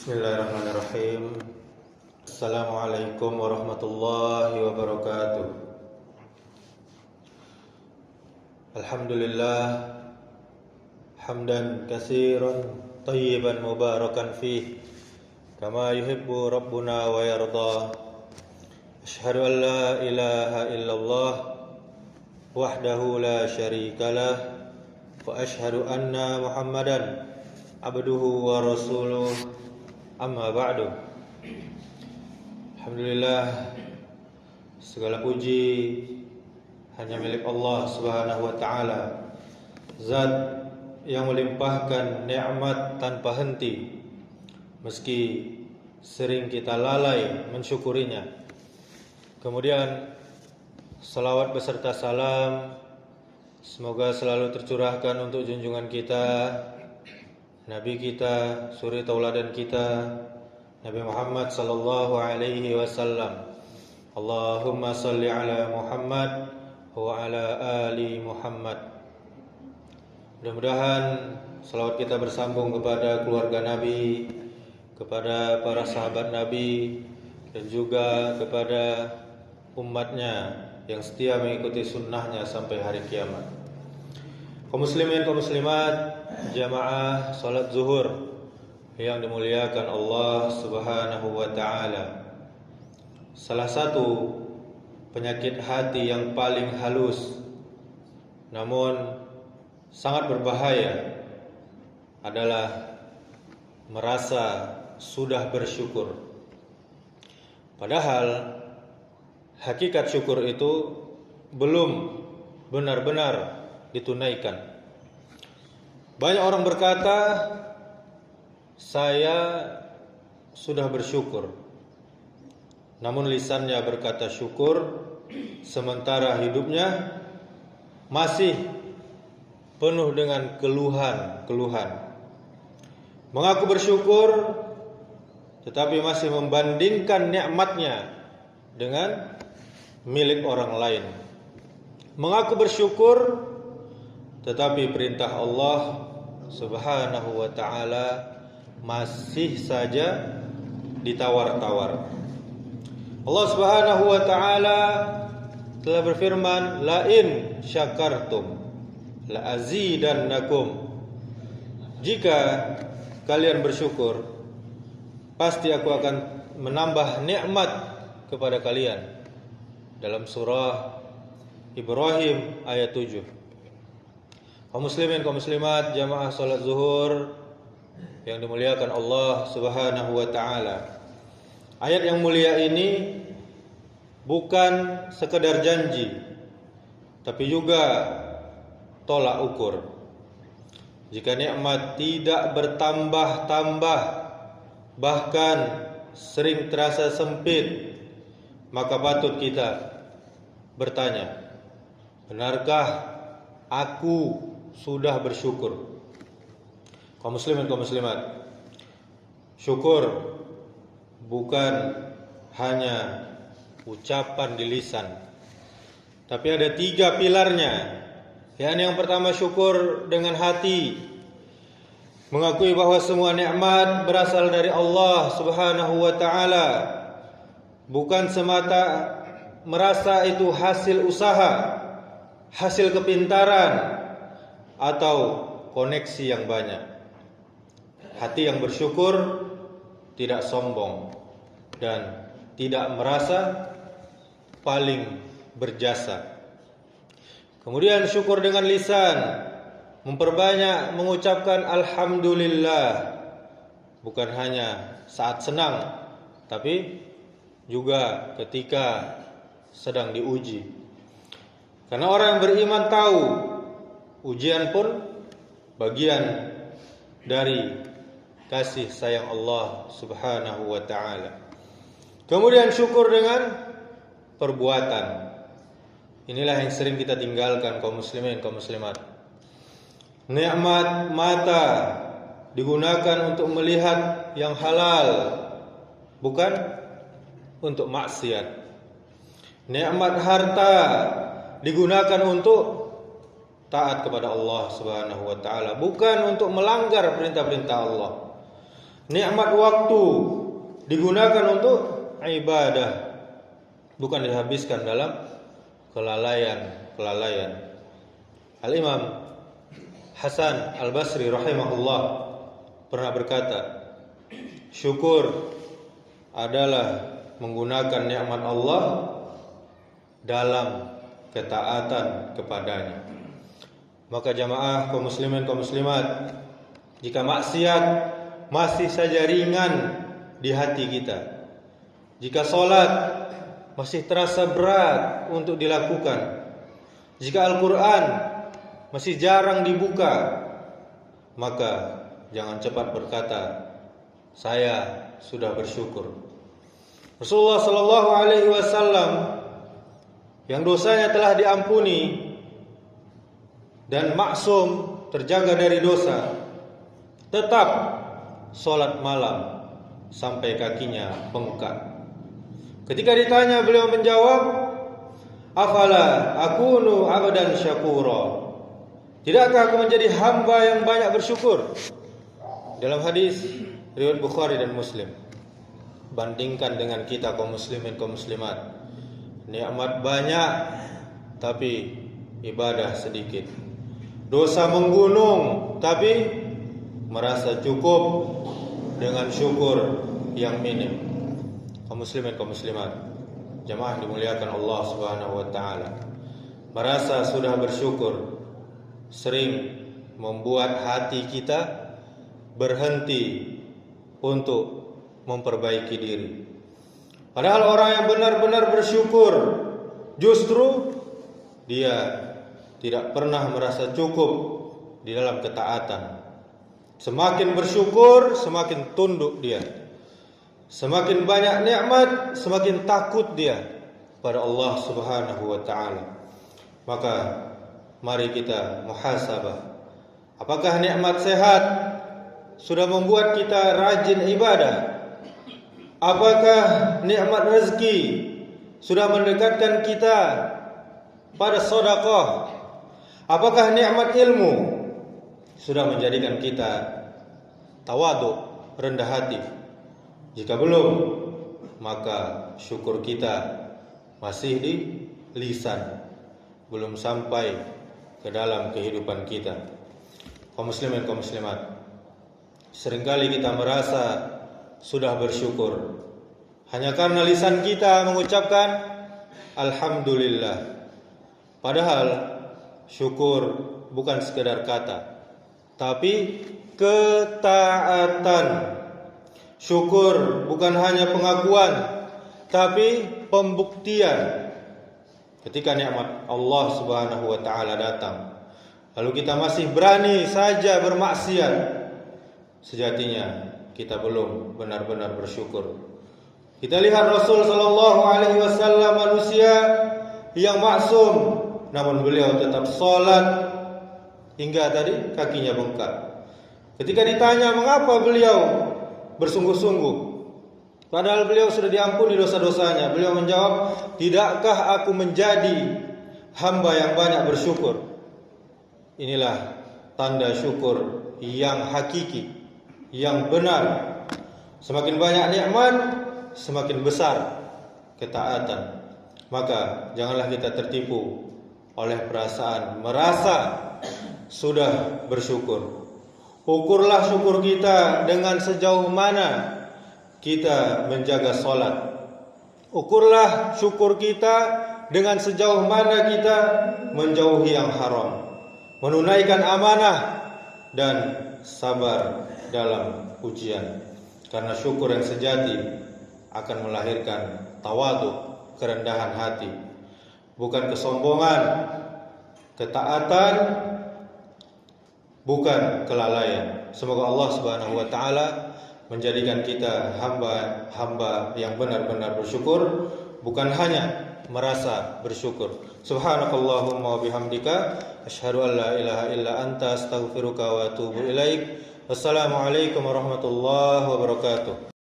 Bismillahirrahmanirrahim. Assalamualaikum warahmatullahi wabarakatuh. Alhamdulillah hamdan katsiran thayyiban mubarakan fih kama yuhibbu rabbuna wa yarda. Asyhadu an la ilaha illallah wahdahu la syarikalah wa asyhadu anna Muhammadan abduhu wa rasuluh. Amma ba'du. Alhamdulillah, segala puji hanya milik Allah Subhanahu wa taala, Zat yang melimpahkan nikmat tanpa henti meski sering kita lalai mensyukurinya. Kemudian salawat beserta salam semoga selalu tercurahkan untuk junjungan kita, Nabi kita, suri tauladan kita, Nabi Muhammad sallallahu alaihi wasallam. Allahumma salli ala Muhammad wa ala ali Muhammad. Mudah-mudahan salawat kita bersambung kepada keluarga Nabi, kepada para sahabat Nabi, dan juga kepada umatnya yang setia mengikuti sunnahnya sampai hari kiamat. Kaum muslimin, kaum muslimat, jamaah salat zuhur yang dimuliakan Allah Subhanahu wa taala. Salah satu penyakit hati yang paling halus namun sangat berbahaya adalah merasa sudah bersyukur. Padahal hakikat syukur itu belum benar-benar ditunaikan. Banyak orang berkata, saya sudah bersyukur, namun lisannya berkata syukur, sementara hidupnya masih penuh dengan keluhan. Mengaku bersyukur, tetapi masih membandingkan nikmatnya dengan milik orang lain. Mengaku bersyukur, tetapi perintah Allah Subhanahu wa ta'ala masih saja ditawar-tawar. Allah Subhanahu wa ta'ala telah berfirman, la in syakartum la azidannakum. Jika kalian bersyukur, pasti aku akan menambah nikmat kepada kalian. Dalam surah Ibrahim ayat 7. Kaum muslimin, kaum muslimat, jamaah salat zuhur yang dimuliakan Allah Subhanahu wa taala. Ayat yang mulia ini bukan sekedar janji, tapi juga tolak ukur. Jika nikmat tidak bertambah-tambah, bahkan sering terasa sempit, maka patut kita bertanya, benarkah aku sudah bersyukur? Kaum muslimin, kaum muslimat, syukur bukan hanya ucapan di lisan, tapi ada 3 pilarnya. Yang pertama, syukur dengan hati, mengakui bahwa semua nikmat berasal dari Allah Subhanahu wa taala, bukan semata merasa itu hasil usaha, hasil kepintaran, atau koneksi yang banyak. Hati yang bersyukur tidak sombong dan tidak merasa paling berjasa. Kemudian syukur dengan lisan, memperbanyak mengucapkan alhamdulillah, bukan hanya saat senang, tapi juga ketika sedang diuji. Karena orang yang beriman tahu ujian pun bagian dari kasih sayang Allah Subhanahu wa ta'ala. Kemudian syukur dengan perbuatan. Inilah yang sering kita tinggalkan, kaum muslimin, kaum muslimat. Nikmat mata digunakan untuk melihat yang halal, bukan untuk maksiat. Nikmat harta digunakan untuk taat kepada Allah Subhanahu wa taala, bukan untuk melanggar perintah-perintah Allah. Nikmat waktu digunakan untuk ibadah, bukan dihabiskan dalam kelalaian. Al-Imam Hasan Al-Basri rahimahullah pernah berkata, syukur adalah menggunakan nikmat Allah dalam ketaatan kepadanya. Maka jamaah kaum muslimin kaum muslimat, jika maksiat masih saja ringan di hati kita, jika salat masih terasa berat untuk dilakukan, jika Al-Quran masih jarang dibuka, maka jangan cepat berkata, saya sudah bersyukur. Rasulullah sallallahu alaihi wasallam yang dosanya telah diampuni dan maksum, terjaga dari dosa, tetap sholat malam sampai kakinya bengkak. Ketika ditanya, beliau menjawab, afala akunu abdan syakura, tidakkah aku menjadi hamba yang banyak bersyukur? Dalam hadis riwayat Bukhari dan Muslim. Bandingkan dengan kita kaum muslimin kaum muslimat, nikmat banyak tapi ibadah sedikit, dosa menggunung tapi merasa cukup dengan syukur yang minim. Kaum muslimin kaum muslimat, jamaah dimuliakan Allah Subhanahu wa taala, merasa sudah bersyukur sering membuat hati kita berhenti untuk memperbaiki diri. Padahal orang yang benar-benar bersyukur justru dia tidak pernah merasa cukup di dalam ketaatan. Semakin bersyukur, semakin tunduk dia. Semakin banyak nikmat, semakin takut dia pada Allah Subhanahu wa taala. Maka mari kita muhasabah. Apakah nikmat sehat sudah membuat kita rajin ibadah? Apakah nikmat rezeki sudah mendekatkan kita pada sedekah? Apakah nikmat ilmu sudah menjadikan kita tawadhu, rendah hati? Jika belum, maka syukur kita masih di lisan, belum sampai ke dalam kehidupan kita. Kaum muslimin kaum muslimat, seringkali kita merasa sudah bersyukur hanya karena lisan kita mengucapkan alhamdulillah. Padahal syukur bukan sekedar kata, tapi ketaatan. Syukur bukan hanya pengakuan, tapi pembuktian. Ketika nikmat Allah Subhanahu wa taala datang, lalu kita masih berani saja bermaksiat, sejatinya kita belum benar-benar bersyukur. Kita lihat Rasul sallallahu alaihi wasallam, manusia yang maksum, namun beliau tetap salat hingga tadi kakinya bengkak. Ketika ditanya mengapa beliau bersungguh-sungguh, padahal beliau sudah diampuni dosa-dosanya, beliau menjawab, tidakkah aku menjadi hamba yang banyak bersyukur? Inilah tanda syukur yang hakiki, yang benar. Semakin banyak nikmat, semakin besar ketaatan. Maka janganlah kita tertipu oleh perasaan merasa sudah bersyukur. Ukurlah syukur kita dengan sejauh mana kita menjaga salat. Ukurlah syukur kita dengan sejauh mana kita menjauhi yang haram, menunaikan amanah, dan sabar dalam ujian. Karena syukur yang sejati akan melahirkan tawadhu, kerendahan hati, bukan kesombongan. Ketaatan bukan kelalaian. Semoga Allah Subhanahu wa taala menjadikan kita hamba-hamba yang benar-benar bersyukur, bukan hanya merasa bersyukur. Subhanakallahumma wa bihamdika asyhadu an la ilaha illa anta astaghfiruka wa atubu ilaik. Wassalamualaikum warahmatullahi wabarakatuh.